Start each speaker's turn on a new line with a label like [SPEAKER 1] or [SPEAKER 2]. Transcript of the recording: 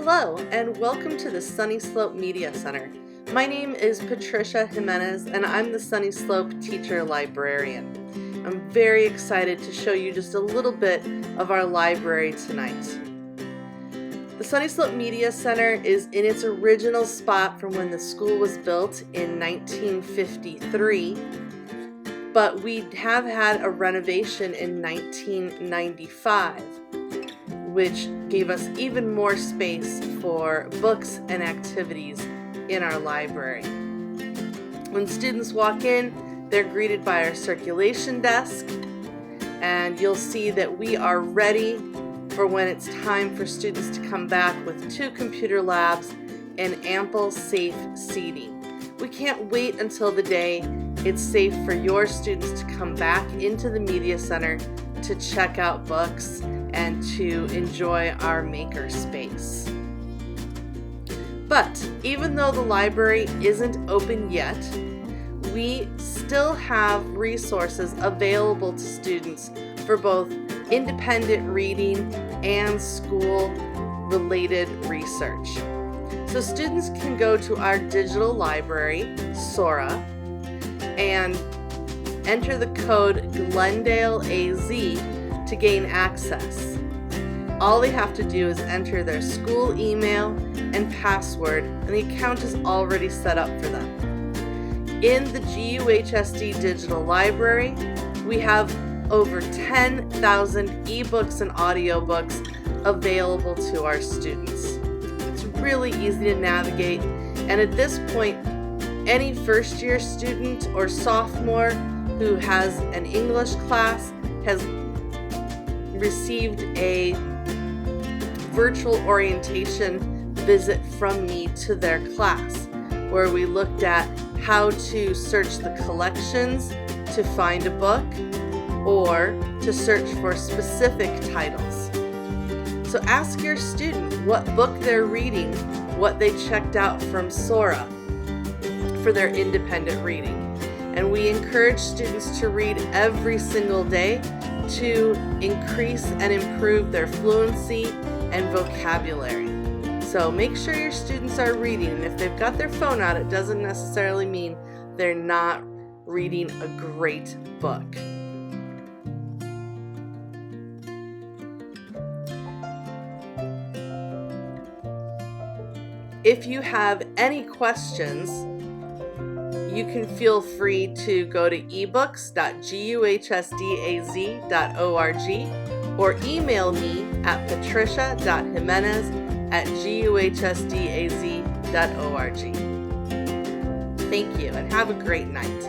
[SPEAKER 1] Hello, and welcome to the Sunny Slope Media Center. My name is Patricia Jimenez, and I'm the Sunny Slope Teacher Librarian. I'm very excited to show you just a little bit of our library tonight. The Sunny Slope Media Center is in its original spot from when the school was built in 1953, but we have had a renovation in 1995. Which gave us even more space for books and activities in our library. When students walk in, they're greeted by our circulation desk, and you'll see that we are ready for when it's time for students to come back with 2 computer labs and ample safe seating. We can't wait until the day it's safe for your students to come back into the Media Center to check out books and to enjoy our maker space. But even though the library isn't open yet, we still have resources available to students for both independent reading and school-related research. So students can go to our digital library, Sora, and enter the code GlendaleAZ to gain access. All they have to do is enter their school email and password, and the account is already set up for them. In the GUHSD Digital Library, we have over 10,000 ebooks and audiobooks available to our students. It's really easy to navigate, and at this point, any first-year student or sophomore who has an English class has received a virtual orientation visit from me to their class, where we looked at how to search the collections to find a book or to search for specific titles. So ask your student what book they're reading, what they checked out from Sora for their independent reading. And we encourage students to read every single day to increase and improve their fluency and vocabulary. So make sure your students are reading, and if they've got their phone out, it doesn't necessarily mean they're not reading a great book. If you have any questions, you can feel free to go to ebooks.guhsdaz.org or email me at patricia.jimenez@guhsdaz.org. Thank you, and have a great night.